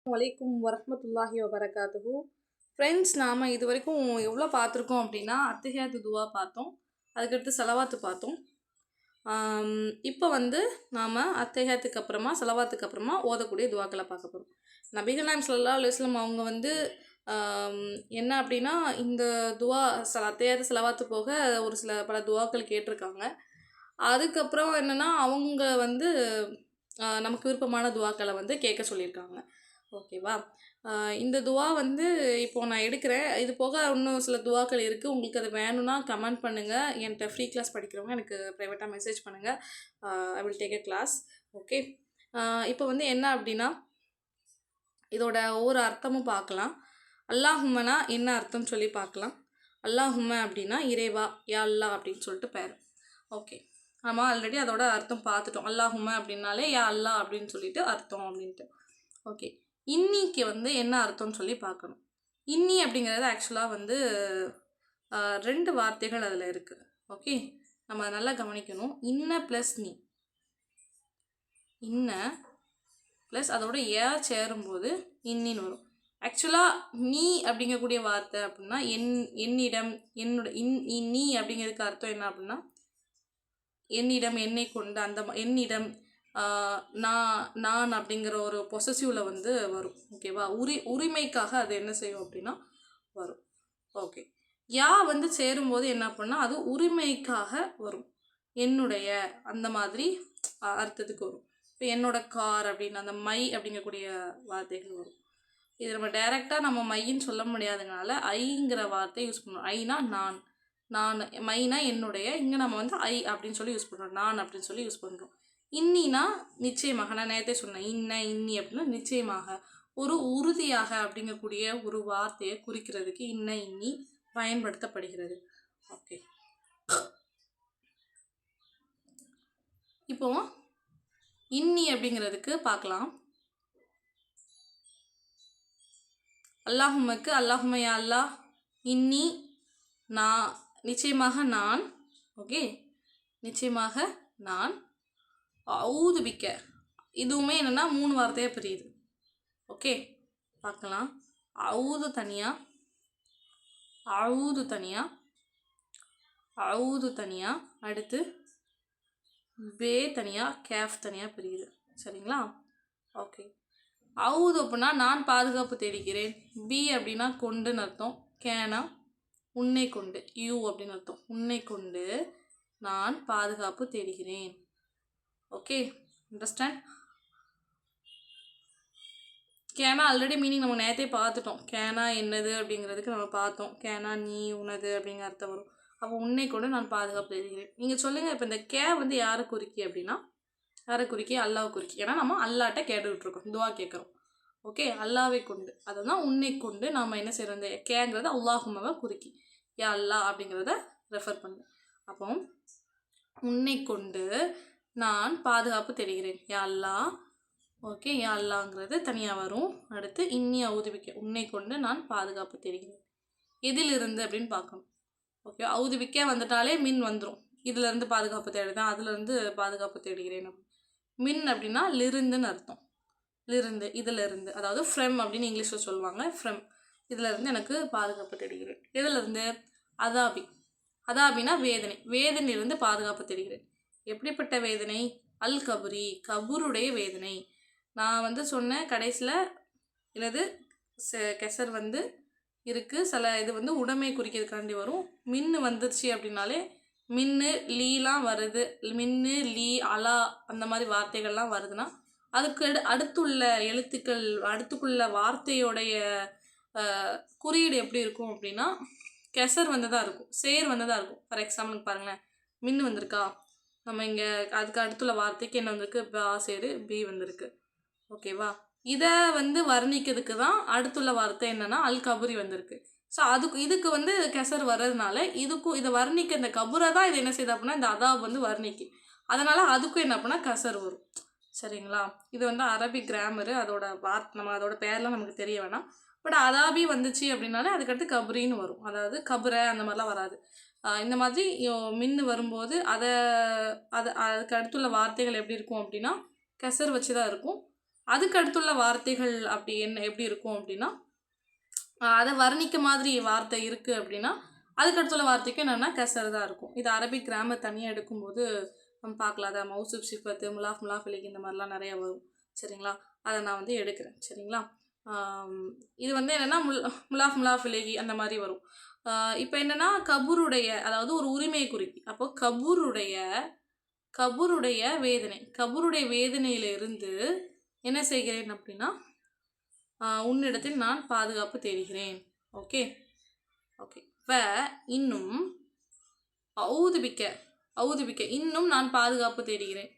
வலைக்கும் வரஹ்மத்துல்லாஹி வபரகாத்துஹு. ஃப்ரெண்ட்ஸ், நாம் இது வரைக்கும் எவ்வளோ பார்த்துருக்கோம் அப்படின்னா, அத்தஹியாத்து துவா பார்த்தோம், அதுக்கடுத்து செலவாத்து பார்த்தோம். இப்போ நாம் அத்தஹியாத்துக்கு அப்புறமா செலவாத்துக்கு அப்புறமா ஓதக்கூடிய துவாக்களை பார்க்க போகிறோம். நபிகள் நாயகம் ஸல்லல்லாஹு அலைஹி வஸல்லம் அவங்க என்ன அப்படின்னா, இந்த துவா அத்தஹியாத்து செலவாத்து போக ஒரு பல துவாக்கள் கேட்டிருக்காங்க. அதுக்கப்புறம் என்னென்னா அவங்க நமக்கு விருப்பமான துவாக்களை கேட்க சொல்லியிருக்காங்க. ஓகேவா? இந்த துவா இப்போது நான் எடுக்கிறேன். இது போக இன்னும் சில துவாக்கள் இருக்குது. உங்களுக்கு அது வேணும்னா கமெண்ட் பண்ணுங்கள். என்கிட்ட ஃப்ரீ கிளாஸ் படிக்கிறவங்க எனக்கு ப்ரைவேட்டாக மெசேஜ் பண்ணுங்கள். I will take a class. Okay. இப்போ என்ன அப்படின்னா, இதோட ஒவ்வொரு அர்த்தமும் பார்க்கலாம். அல்லாஹும்மனா என்ன அர்த்தம்னு சொல்லி பார்க்கலாம். அல்லாஹும்ம அப்படின்னா இறைவா, யா அல்லாஹ் அப்படின்னு சொல்லிட்டு பேர். ஓகே, நம்ம ஆல்ரெடி அதோட அர்த்தம் பார்த்துட்டோம். அல்லாஹும்ம அப்படின்னாலே யா அல்லாஹ் அப்படின்னு சொல்லிட்டு அர்த்தம் அப்படின்ட்டு. ஓகே, இன்னிக்கு என்ன அர்த்தம்னு சொல்லி பார்க்கணும். இன்னி அப்படிங்கிறது ஆக்சுவலாக 2 வார்த்தைகள் அதில் இருக்குது. ஓகே, நம்ம நல்லா கவனிக்கணும். இன்ன ப்ளஸ் நீ, இன்ன ப்ளஸ் அதோட ஏ சேரும்போது இன்னின்னு வரும். ஆக்சுவலாக நீ அப்படிங்கக்கூடிய வார்த்தை அப்படின்னா என்னிடம், என்னோட நீ அப்படிங்கிறதுக்கு அர்த்தம் என்ன அப்படின்னா, என்னிடம், என்னை கொண்டு, அந்த என்னிடம், நான் அப்படிங்கிற ஒரு பொசசிவில் வரும். ஓகேவா? உரிமைக்காக அது என்ன செய்யும் அப்படின்னா வரும். ஓகே, யா சேரும்போது என்ன பண்ணால் அது உரிமைக்காக வரும். என்னுடைய அந்த மாதிரி அர்த்தத்துக்கு வரும். இப்போ என்னோட கார் அப்படின்னு அந்த மை அப்படிங்கக்கூடிய வார்த்தைகள் வரும். இது நம்ம டைரெக்டாக நம்ம மையின்னு சொல்ல முடியாததுனால ஐங்கிற வார்த்தையை யூஸ் பண்ணுவோம். ஐனா நான், மைனா என்னுடைய, இங்கே நம்ம ஐ அப்படின்னு சொல்லி யூஸ் பண்ணுறோம், நான் அப்படின்னு சொல்லி யூஸ் பண்ணுறோம். இன்னினா நிச்சயமாக, நான் நேரத்தே சொன்னேன், இன்னி அப்படின்னா நிச்சயமாக, ஒரு உறுதியாக அப்படிங்கக்கூடிய ஒரு வார்த்தையை குறிக்கிறதுக்கு இன்னி பயன்படுத்தப்படுகிறது. ஓகே, இப்போ இன்னி அப்படிங்கிறதுக்கு பார்க்கலாம். அல்லாஹும்மக்கு அல்லாஹும்ம யா அல்லாஹ், இன்னி நான், நிச்சயமாக நான். ஓகே, நிச்சயமாக நான், ஊதுபிக்க, இதுவுமே என்னென்னா 3 வார்த்தையாக பிரியுது. ஓகே, பார்க்கலாம். அவுது தனியாக, அவுது தனியாக, அவுது தனியாக, அடுத்து பே தனியாக, கேஃப் தனியாக பிரியுது. சரிங்களா? ஓகே, அவுது அப்படின்னா நான் பாதுகாப்பு தேடிக்கிறேன். பி அப்படின்னா கொண்டுன்னு அர்த்தம். கேனா உன்னை கொண்டு, யூ அப்படின்னு அர்த்தம். உன்னை கொண்டு நான் பாதுகாப்பு தேடுகிறேன். Okay, understand? கேனா ஆல்ரெடி மீனிங் நம்ம நேரத்தே பார்த்துட்டோம். கேனா என்னது அப்படிங்கிறதுக்கு நம்ம பார்த்தோம். கேனா நீ, உனது அப்படிங்கிற அர்த்தம் வரும். அப்போ உன்னை கொண்டு நான் பாதுகாப்பு தேடுகிறேன். நீங்கள் சொல்லுங்கள், இப்போ இந்த கே யாரை குறிக்கி அப்படின்னா, யாரை குறிக்கி? அல்லாவை குறிக்கி. ஏன்னா நம்ம அல்லாட்ட கேட்டுக்கிட்டுருக்கோம், துவா கேட்குறோம். ஓகே, அல்லாவை கொண்டு, அதுதான் உன்னை கொண்டு நாம் என்ன செய்கிறோம், இந்த கேங்கிறத அல்லாஹும்மவை குறிக்கி, யா அல்லாஹ் அப்படிங்கிறத ரெஃபர் பண்ணு. அப்போ உன்னை கொண்டு நான் பாதுகாப்பு தெரிகிறேன், யா அல்லாஹ். ஓகே, யா அல்லாங்கிறது தனியாக வரும். அடுத்து இன்னி அவுதுவிக்க, உன்னை கொண்டு நான் பாதுகாப்பு தெரிகிறேன். எதிலிருந்து அப்படின்னு பார்க்கணும். ஓகே, அவுதுவிக்க வந்துட்டாலே மின் வந்துடும். இதிலேருந்து பாதுகாப்பு தேடுதான், அதுலேருந்து பாதுகாப்பு தேடுகிறேன். மின் அப்படின்னா லிருந்துன்னு அர்த்தம். லிருந்து, இதிலிருந்து, அதாவது ஃப்ரெம் அப்படின்னு இங்கிலீஷில் சொல்லுவாங்க. ஃப்ரெம், இதிலிருந்து எனக்கு பாதுகாப்பு தேடுகிறேன். இதிலிருந்து அதாபி, அதாபினா வேதனை, வேதனையிலிருந்து பாதுகாப்பு தேடுகிறேன். எப்படிப்பட்ட வேதனை? அல் கபுரி, கபூருடைய வேதனை. நான் சொன்னேன் கடைசியில் எனது கெசர் இருக்குது. சில இது உடைமை குறிக்கிறதுக்காண்டி வரும். மின்னு வந்துருச்சு அப்படின்னாலே மின்னு லீலாம் வருது, மின்னு லீ அலா அந்த மாதிரி வார்த்தைகள்லாம் வருதுன்னா அதுக்கு அடுத்துள்ள எழுத்துக்கள், அடுத்துக்குள்ள வார்த்தையோடைய குறியீடு எப்படி இருக்கும் அப்படின்னா கெசர் தான் இருக்கும், சேர் தான் இருக்கும். ஃபார் எக்ஸாம்பிளுக்கு பாருங்களேன், மின்னு வந்திருக்கா, நம்ம இங்கே அதுக்கு அடுத்துள்ள வார்த்தைக்கு என்ன வந்திருக்கு, பா சேரு பி வந்திருக்கு. ஓகேவா? இதை வர்ணிக்கிறதுக்கு தான் அடுத்துள்ள வார்த்தை என்னென்னா அல் கபுரி வந்திருக்கு. ஸோ இதுக்கு கெசர் வர்றதுனால இதுக்கும் இதை வர்ணிக்க, இந்த கபுரை தான் இது என்ன செய்யுது அப்படின்னா இந்த அதாப் வர்ணிக்கு, அதனால் அதுக்கும் என்ன அப்படின்னா கசர் வரும். சரிங்களா? இது அரபிக் கிராமரு, அதோட நம்ம அதோட பேர்லாம் நமக்கு தெரிய வேணாம். பட் அதாபி வந்துச்சு அப்படின்னாலே அதுக்கடுத்து கபுரின்னு வரும். அதாவது கபுரை அந்த மாதிரிலாம் வராது. இந்த மாதிரி மின்னு வரும்போது அதுக்கு அடுத்துள்ள வார்த்தைகள் எப்படி இருக்கும் அப்படின்னா கெசர் வச்சு தான் இருக்கும். அதுக்கு அடுத்துள்ள வார்த்தைகள் அப்படி எப்படி இருக்கும் அப்படின்னா அதை வர்ணிக்க மாதிரி வார்த்தை இருக்குது அப்படின்னா அதுக்கடுத்துள்ள வார்த்தைக்கும் என்னென்னா கெசர் தான் இருக்கும். இது அரபிக் கிராமர் தனியாக எடுக்கும்போது நம்ம பார்க்கலாம். அதை மௌசூப் சிஃபத்து முலாஃப் இலைக்கு இந்த மாதிரிலாம் நிறையா வரும். சரிங்களா, அதை நான் வந்து எடுக்கிறேன். சரிங்களா, இது வந்து என்னென்னா முலாஃப் இலைகி அந்த மாதிரி வரும். இப்போ என்னென்னா கபூருடைய, அதாவது ஒரு உரிமையை குறிக்கி. அப்போ கபூருடைய வேதனையிலிருந்து என்ன செய்கிறேன் அப்படின்னா உன்னிடத்தில் நான் பாதுகாப்பு தேடுகிறேன். Okay okay. இன்னும் ஔதுபிக்க இன்னும் நான் பாதுகாப்பு தேடுகிறேன்.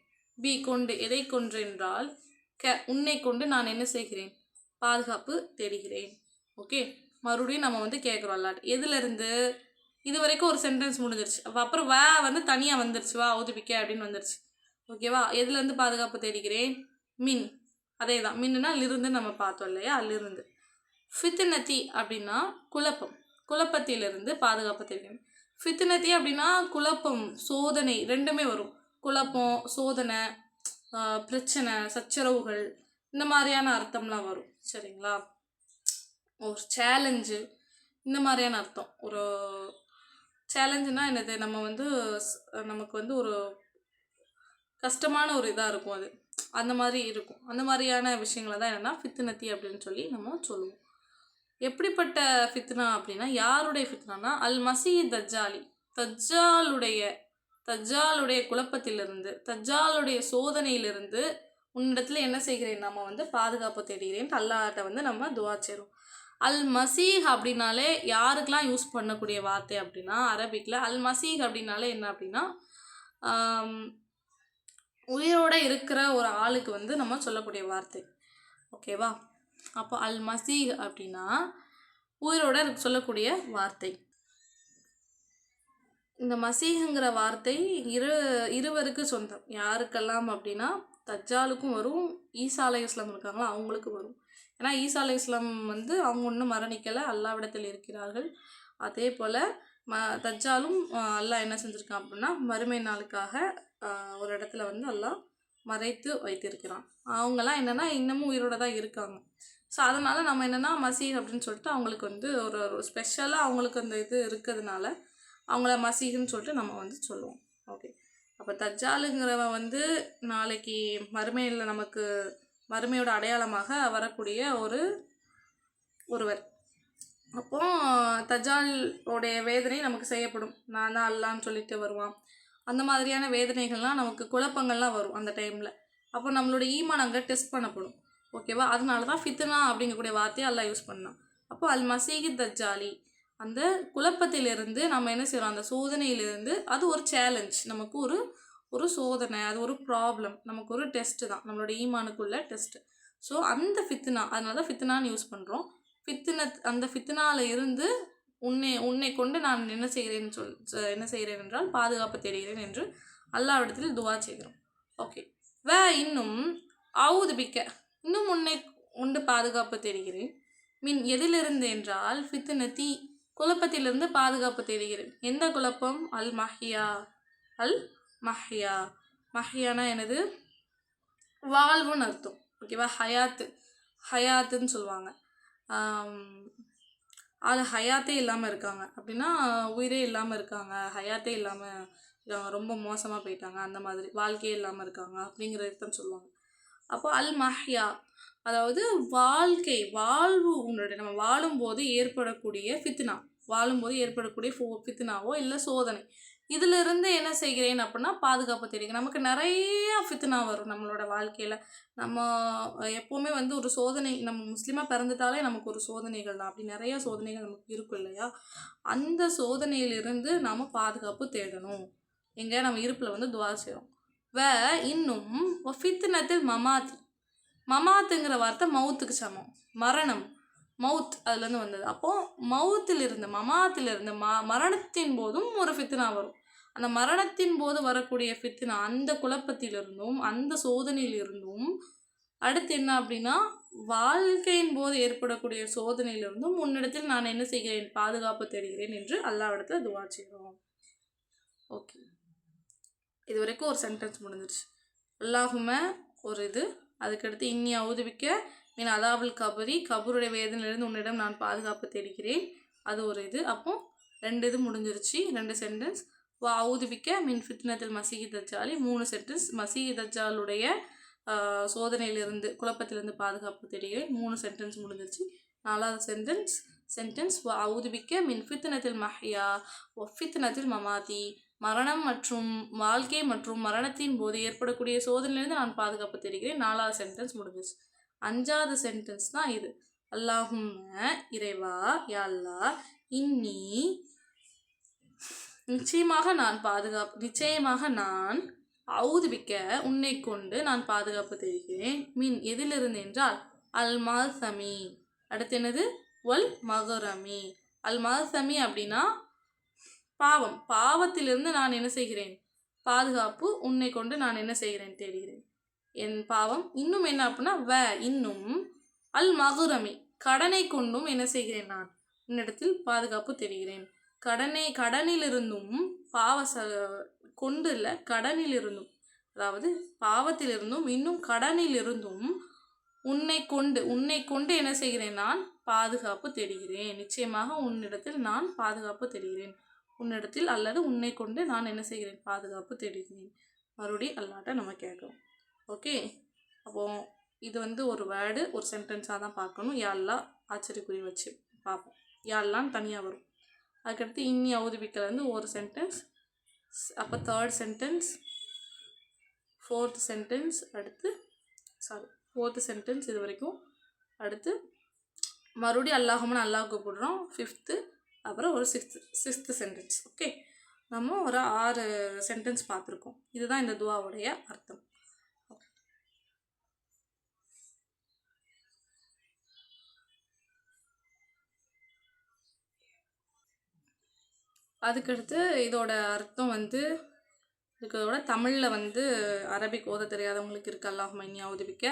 கொண்டு எதை கொன்று என்றால் உன்னை கொண்டு நான் என்ன செய்கிறேன், பாதுகாப்பு தேடுகிறேன். ஓகே, மறுபடியும் நம்ம வந்து கேட்குறோம் அல்லாட். எதுலேருந்து இது வரைக்கும் ஒரு சென்டென்ஸ் முடிஞ்சிருச்சு. அப்புறம் வந்து தனியாக வந்துருச்சு. ஔதுபிக்க அப்படின்னு வந்துருச்சு. ஓகேவா, எதுலேருந்து பாதுகாப்பு தேடுகிறேன், மின், அதே தான் மின்னுனா லிருந்து நம்ம பார்த்தோம் இல்லையா, அல்லிருந்து. ஃபித்னதி அப்படின்னா குழப்பத்திலிருந்து பாதுகாப்பு தேடுகிறேன். ஃபித்னதி அப்படின்னா குழப்பம், சோதனை ரெண்டுமே வரும். குழப்பம், சோதனை, பிரச்சனை, சச்சரவுகள், இந்த மாதிரியான அர்த்தம்லாம் வரும். சரிங்களா, ஒரு சேலஞ்சு, இந்த மாதிரியான அர்த்தம். ஒரு சேலஞ்சுனா என்னது, நமக்கு வந்து ஒரு கஷ்டமான ஒரு இதாக இருக்கும், அது அந்த மாதிரி இருக்கும். அந்த மாதிரியான விஷயங்களை தான் என்னென்னா ஃபித்னதி அப்படின்னு சொல்லி நம்ம சொல்லுவோம். எப்படிப்பட்ட ஃபித்னா அப்படின்னா, யாருடைய ஃபித்னானா அல் மசீஹ் தஜ்ஜாலுடைய குழப்பத்திலிருந்து, தஜ்ஜாலுடைய சோதனையிலிருந்து உன்னிடத்தில் என்ன செய்கிறேன், நம்ம வந்து பாதுகாப்பு தேடுகிறேன். அல்லாஹ்ட்ட வந்து நம்ம துஆ செய்கிறோம். அல் மசீஹ் அப்படின்னாலே யாருக்கெல்லாம் யூஸ் பண்ணக்கூடிய வார்த்தை அப்படின்னா அரபிக்கில் அல் மசீஹ் அப்படின்னாலே என்ன அப்படின்னா உயிரோடு இருக்கிற ஒரு ஆளுக்கு வந்து நம்ம சொல்லக்கூடிய வார்த்தை. ஓகேவா, அப்போ அல் மசீஹ் அப்படின்னா உயிரோட சொல்லக்கூடிய வார்த்தை. இந்த மசீஹுங்கிற வார்த்தை இருவருக்கு சொந்தம். யாருக்கெல்லாம் அப்படின்னா தஜ்ஜாலுக்கும் வரும், ஈசா அலைஹிஸ்ஸலாம் இருக்காங்களா அவங்களுக்கும் வரும். ஏன்னா ஈசா அலைஹிஸ்ஸலாம் வந்து அவங்க ஒன்றும் மரணிக்கலை, அல்லாஹ்விடத்தில் இருக்கிறார்கள். அதே போல் தஜ்ஜாலும் அல்லாஹ் என்ன செஞ்சுருக்கான் அப்படின்னா மறுமை நாளுக்காக ஒரு இடத்துல வந்து அல்லாஹ் மறைத்து வைத்திருக்கிறான். அவங்கெல்லாம் என்னென்னா இன்னமும் உயிரோடு தான் இருக்காங்க. ஸோ அதனால் நம்ம என்னென்னா மசீஹ் அப்படின்னு சொல்லிட்டு அவங்களுக்கு வந்து ஒரு ஸ்பெஷலாக அவங்களுக்கு அந்த இது இருக்கிறதுனால அவங்கள மசீஹ்னு சொல்லிட்டு நம்ம வந்து சொல்லுவோம். ஓகே, அப்போ தஜ்ஜாலுங்கிறவன் வந்து நாளைக்கு மறுமையில் நமக்கு மறுமையோட அடையாளமாக வரக்கூடிய ஒருவர். அப்போது தஜ்ஜாலோடைய வேதனை நமக்கு செய்யப்படும். நான் தான் அல்லான்னு சொல்லிட்டு வருவான். அந்த மாதிரியான வேதனைகள்லாம் நமக்கு குழப்பங்கள்லாம் வரும் அந்த டைமில். அப்போ நம்மளோட ஈமான் அங்கே டெஸ்ட் பண்ணப்படும். ஓகேவா, அதனால தான் ஃபித்னா அப்படிங்கக்கூடிய வார்த்தையை அல்லாஹ் யூஸ் பண்ணான். அப்போது அல் மசீஹ் தஜ்ஜாலி, அந்த குழப்பத்திலிருந்து நம்ம என்ன செய்கிறோம், அந்த சோதனையிலிருந்து, அது ஒரு சேலஞ்ச், நமக்கு ஒரு சோதனை, அது ஒரு ப்ராப்ளம், நமக்கு ஒரு டெஸ்ட்டு தான், நம்மளோட ஈமானுக்குள்ள டெஸ்ட்டு. ஸோ அந்த ஃபித்னா, அதனால தான் ஃபித்னான்னு யூஸ் பண்ணுறோம். அந்த ஃபித்னாவில் இருந்து உன்னை கொண்டு நான் என்ன செய்கிறேன் என்றால் பாதுகாப்பு தேடுகிறேன் என்று அல்லாஹ்விடத்தில் துஆ செய்கிறோம். ஓகே, இன்னும் ஔதுபிக்க, இன்னும் உன்னை கொண்டு பாதுகாப்பு தேடுகிறேன். மின் எதிலிருந்து என்றால் ஃபித்னதி, குழப்பத்திலிருந்து பாதுகாப்பு தேடுகிறேன். எந்த குழப்பம், அல் மஹ்யானா என்னது, வாழ்வுன்னு அர்த்தம். ஓகேவா, ஹயாத்துன்னு சொல்லுவாங்க. அது ஹயாத்தே இல்லாமல் இருக்காங்க அப்படின்னா உயிரே இல்லாமல் இருக்காங்க, ஹயாத்தே இல்லாமல் இருக்காங்க, ரொம்ப மோசமாக போயிட்டாங்க, அந்த மாதிரி வாழ்க்கையே இல்லாமல் இருக்காங்க அப்படிங்கிறதான் சொல்லுவாங்க. அப்போ அல் மஹ்யா, அதாவது வாழ்வு, உன்னுடைய நம்ம வாழும்போது ஏற்படக்கூடிய ஃபித்னாவோ இல்லை சோதனை, இதிலிருந்து என்ன செய்கிறேன் அப்படின்னா பாதுகாப்பு தெரியும். நமக்கு நிறைய ஃபித்னா வரும் நம்மளோட வாழ்க்கையில். நம்ம எப்போவுமே வந்து ஒரு சோதனை, நம்ம முஸ்லீமாக பிறந்துட்டாலே நமக்கு ஒரு சோதனைகள் தான். அப்படி நிறைய சோதனைகள் நமக்கு இருக்கும் இல்லையா, அந்த சோதனையிலிருந்து நாம் பாதுகாப்பு தேடணும். நம்ம இருப்பில் வந்து துஆ செய்கிறோம். இன்னும் ஃபித்னத்தில் மமாத்துங்கிற வார்த்தை மவுத்துக்கு சமம், மரணம், மவுத் அதுலேருந்து வந்தது. அப்போது மமாத்திலிருந்து மரணத்தின் போதும் ஒரு ஃபித்னா வரும். அந்த மரணத்தின் போது வரக்கூடிய ஃபித்னா, அந்த குழப்பத்திலிருந்தும் அந்த சோதனையிலிருந்தும், அடுத்து என்ன அப்படின்னா வாழ்க்கையின் போது ஏற்படக்கூடிய சோதனையிலிருந்தும் உன்னிடத்தில் நான் என்ன செய்கிறேன், பாதுகாப்பு தேடுகிறேன் என்று அல்லாஹ்விடத்தில் துஆ செய்கிறோம். ஓகே, இது வரைக்கும் ஒரு சென்டென்ஸ் முடிஞ்சிருச்சு. அல்லாஹும்ம ஒரு இது, அதுக்கடுத்து இன்னி அவுதுபிக்க மீன் அதாபுல் கபரி, கபருடைய வேதனையிலிருந்து உன்னிடம் நான் பாதுகாப்பு தேடுகிறேன். அது ஒரு இது. அப்போ 2 இது முடிஞ்சிருச்சு, 2 சென்டென்ஸ். அவுதுபிக்க மின் ஃபித்னத்தில் மசீஹி தஜ்ஜாலி 3 சென்டென்ஸ். மசீஹி தஜ்ஜாலுடைய சோதனையிலிருந்து குழப்பத்திலிருந்து பாதுகாப்பு தேடுகிறேன் 3 சென்டென்ஸ் முடிஞ்சிருச்சு. 4வது சென்டென்ஸ் அவுதுபிக்க மின் ஃபித்னத்தில் மஹ்யா ஒ ஃபித்னத்தில் மமாதி, மரணம் மற்றும் வாழ்க்கை மற்றும் மரணத்தின் போது ஏற்படக்கூடிய சோதனையிலிருந்து நான் பாதுகாப்பு தேடுகிறேன் 4வது சென்டென்ஸ் முடிஞ்சிருச்சு. 5வது சென்டென்ஸ் தான் இது. அல்லாஹும்ம இறைவா, யா அல்லாஹ், இன்னி நிச்சயமாக நான் அவுதுபிக்க உன்னை கொண்டு நான் பாதுகாப்பு தெரிகிறேன். மீன் எதிலிருந்து என்றால் அல் மாசமி. அடுத்து என்னது? வல் மகரமி. அல் மாசமி அப்படின்னா பாவத்திலிருந்து நான் என்ன செய்கிறேன்? பாதுகாப்பு உன்னை கொண்டு நான் என்ன செய்கிறேன்? தேடுகிறேன். என் பாவம். இன்னும் என்ன அப்படின்னா இன்னும் அல் மகுரமி கடனை கொண்டும் என்ன செய்கிறேன்? நான் உன்னிடத்தில் பாதுகாப்பு தேடுகிறேன். கடனிலிருந்தும் கொண்டு இல்லை, கடனிலிருந்தும், அதாவது பாவத்திலிருந்தும் இன்னும் கடனிலிருந்தும் உன்னை கொண்டு என்ன செய்கிறேன்? நான் பாதுகாப்பு தேடுகிறேன். நிச்சயமாக உன்னிடத்தில் நான் பாதுகாப்பு தேடுகிறேன். உன்னிடத்தில் அல்லது உன்னை கொண்டு நான் என்ன செய்கிறேன்? பாதுகாப்பு தேடுகிறேன். மறுபடியும் அல்லாட்ட நம்ம கேட்குறோம். ஓகே, அப்போது இது ஒரு வேர்டு, ஒரு சென்டென்ஸாக தான் பார்க்கணும். யா அல்லாஹ் ஆச்சரியக்குறி வச்சு பார்ப்போம். யா அல்லான்னு தனியாக வரும். அதுக்கடுத்து இன்னி அவுதுபிக்கலேருந்து ஒரு சென்டென்ஸ், அப்போ 3rd சென்டென்ஸ், 4th சென்டென்ஸ், அடுத்து 4th சென்டென்ஸ் இது வரைக்கும். அடுத்து மறுபடியும் அல்லாஹும்மன்னு அல்லாஹ் கூப்பிடுறோம் 5th, அப்புறம் ஒரு 6th சென்டென்ஸ். ஓகே, நம்ம ஒரு 6 சென்டென்ஸ் பார்த்துருக்கோம். இதுதான் இந்த துவாவுடைய அர்த்தம். அதுக்கடுத்து இதோட அர்த்தம் இதோட தமிழில் அரபிக் ஓத தெரியாதவங்களுக்கு இருக்குது. அல்லாஹும்ம இன்னி அவுதுபிக்க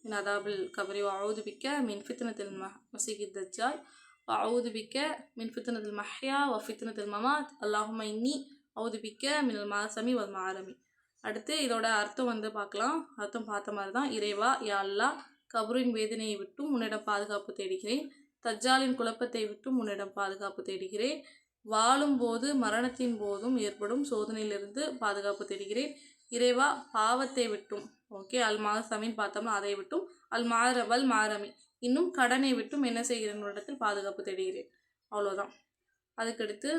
மின் அதாபில் கபரி வ அவுதுபிக்க மின் ஃபித்னத்தில் மசீஹி தஜ்ஜால் வ அவுதுபிக்க மின் ஃபித்னத்தில் மஹ்யா வ ஃபித்னத்தில் மமாத் அல்லாஹும்ம இன்னி அவுதுபிக்க மினல் மாசமி வல் மாரமி. அடுத்து இதோட அர்த்தம் பார்க்கலாம். அர்த்தம் பார்த்த மாதிரி தான். இறைவா, யா அல்லாஹ், கபரின் வேதனையை விட்டும் உன்னிடம் பாதுகாப்பு தேடுகிறேன். தஜ்ஜாலின் குழப்பத்தை விட்டும் உன்னிடம் பாதுகாப்பு தேடுகிறேன். வாழும்போது மரணத்தின் போதும் ஏற்படும் சோதனையிலிருந்து பாதுகாப்பு தேடுகிறேன். இறைவா, பாவத்தை விட்டும், ஓகே, அல் மாசமின்னு பார்த்தோம்னா அதை விட்டும், வல் மாரமி இன்னும் கடனை விட்டும் என்ன செய்கிறேன்? இடத்தில் பாதுகாப்பு தேடுகிறேன். அவ்வளோதான். அதுக்கடுத்து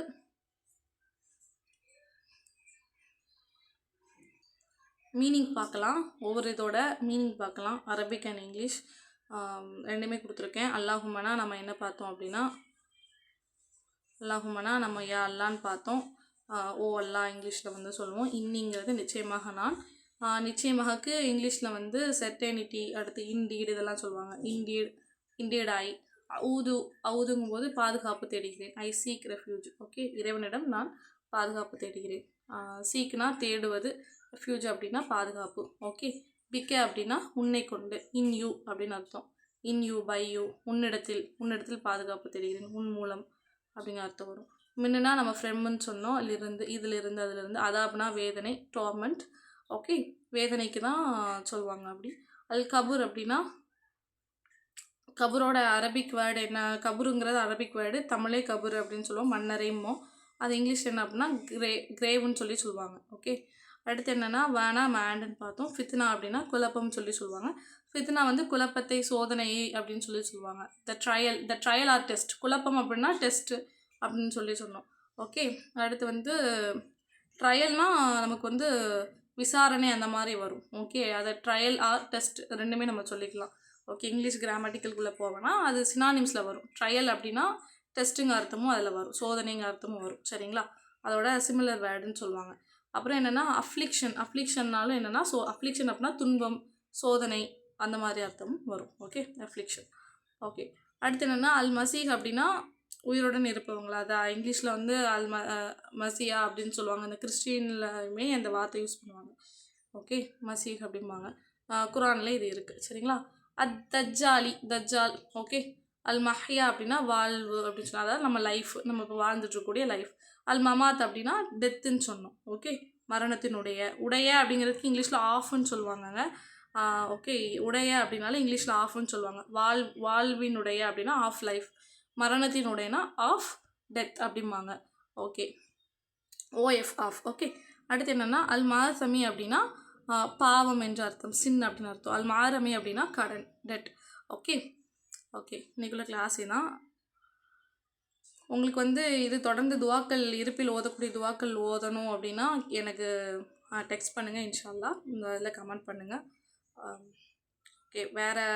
மீனிங் பார்க்கலாம். ஒவ்வொரு இதோட மீனிங் பார்க்கலாம். அரபிக் அண்ட் இங்கிலீஷ் ரெண்டுமே கொடுத்துருக்கேன். அல்லாஹும்மனா நம்ம என்ன பார்த்தோம் அப்படின்னா, அல்லாஹும்மனா நம்ம யா அல்லான்னு பார்த்தோம். ஓ அல்லா இங்கிலீஷில் சொல்லுவோம். இன்னிங்கிறது நிச்சயமாக நான். நிச்சயமாகக்கு இங்கிலீஷில் செர்டனிட்டி, அடுத்து இண்டீடு இதெல்லாம் சொல்லுவாங்க. இண்டீட் ஐ. அவுதுங்கும் போது பாதுகாப்பு தேடுகிறேன். ஐ சீக் ரெஃப்யூஜ். ஓகே, இறைவனிடம் நான் பாதுகாப்பு தேடுகிறேன். சீக்னா தேடுவது, ரெஃப்யூஜ் அப்படின்னா பாதுகாப்பு. ஓகே, பிக்க அப்படின்னா உன்னை கொண்டு, இன் யூ அப்படின்னு அர்த்தம். இன் யூ, பை யூ, உன்னிடத்தில் பாதுகாப்பு தேடுகிறேன், உன் மூலம் அப்படிங்கிற அர்த்தம் வரும். முன்னா நம்ம ஃப்ரெம்முன்னு சொன்னோம். இதிலிருந்து அதிலிருந்து. அதாப்னா வேதனை, டோர்மெண்ட். ஓகே, வேதனைக்கு தான் சொல்லுவாங்க அப்படி. அல் கபூர் அப்படின்னா, கபூரோட அரபிக் வேர்டு என்ன? கபூருங்கிறது அரபிக் வேர்டு, தமிழே கபூர் அப்படின்னு சொல்லுவோம். மன்னரையுமோ. அது இங்கிலீஷ் என்ன அப்படின்னா கிரேவுன்னு சொல்லுவாங்க. ஓகே, அடுத்து என்னென்னா வேணா மேண்டுன்னு பார்த்தோம். ஃபித்னா அப்படின்னா குழப்பம்னு சொல்லுவாங்க. ஃபித்னா குழப்பத்தை, சோதனையை அப்படின்னு சொல்லுவாங்க. The trial or test. குழப்பம் அப்படின்னா டெஸ்ட்டு அப்படின்னு சொன்னோம். ஓகே, அடுத்து ட்ரையல்னால் நமக்கு விசாரணை அந்த மாதிரி வரும். ஓகே, அதை ட்ரையல் ஆர் டெஸ்ட் ரெண்டுமே நம்ம சொல்லிக்கலாம். ஓகே, இங்கிலீஷ் கிராமட்டிக்கலுக்குள்ளே போவேன்னா அது சினானிம்ஸில் வரும். ட்ரையல் அப்படின்னா டெஸ்ட்டுங்க அர்த்தமும் அதில் வரும், சோதனைங்க அர்த்தமும் வரும். சரிங்களா? அதோட சிமிலர் வேர்டுன்னு சொல்லுவாங்க. அப்புறம் என்னென்னா அஃப்ளிக்ஷன்னாலும் என்னென்னா அஃப்ளிக்ஷன் அப்படின்னா துன்பம், சோதனை அந்த மாதிரி அர்த்தமும் வரும். Okay, affliction. ஓகே, அடுத்து என்னென்னா அல் மசீஹ் அப்படின்னா உயிருடன் இருப்பவங்களா. அதை இங்கிலீஷில் அல் மசியா அப்படின்னு சொல்லுவாங்க. அந்த கிறிஸ்டின்லையுமே அந்த வார்த்தை யூஸ் பண்ணுவாங்க. ஓகே, மசீஹ் அப்படிம்பாங்க. குரானில் இது இருக்குது. சரிங்களா? தஜ்ஜால். ஓகே, அல் மஹ்யா அப்படின்னா வாழ்வு அப்படின்னு சொன்னால், அதாவது நம்ம லைஃப், நம்ம இப்போ வாழ்ந்துட்டுருக்கக்கூடிய லைஃப். அல் மமாத் அப்படின்னா டெத்துன்னு சொன்னோம். ஓகே, மரணத்தினுடைய அப்படிங்கிறதுக்கு இங்கிலீஷில் ஆஃப்னு சொல்லுவாங்கங்க. ஓகே. உடைய அப்படின்னாலே இங்கிலீஷில் ஆஃப்னு சொல்லுவாங்க. வாழ்வினுடைய அப்படின்னா ஆஃப் லைஃப், மரணத்தினுடையனா ஆஃப் டெத் அப்படிம்பாங்க. ஓகே. O F of. ஓகே. அடுத்து என்னென்னா அல்மாசமி அப்படின்னா பாவம் என்று அர்த்தம், சின் அப்படின்னு அர்த்தம். அல்மாரமி அப்படின்னா கடன், டெட். ஓகே. ஓகே, இன்றைக்குள்ள கிளாஸ் தான். உங்களுக்கு வந்து இது தொடர்ந்து துவாக்கள் இருப்பில் ஓதக்கூடிய துவாக்கள் ஓதணும் அப்படின்னா எனக்கு டெக்ஸ்ட் பண்ணுங்கள். இன்ஷா அல்லாஹ் இந்த இதில் கமெண்ட் பண்ணுங்கள். ஓகே. வேறு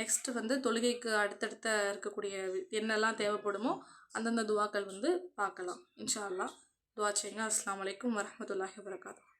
நெக்ஸ்ட்டு வந்து தொழுகைக்கு அடுத்தடுத்த இருக்கக்கூடிய என்னெல்லாம் தேவைப்படுமோ அந்தந்த துவாக்கள் வந்து பார்க்கலாம். இன்ஷா அல்லாஹ் துவா செய்யுங்க. அஸ்ஸலாமு அலைக்கும் வரஹ்மத்துல்லாஹி வபரகாத்துஹு.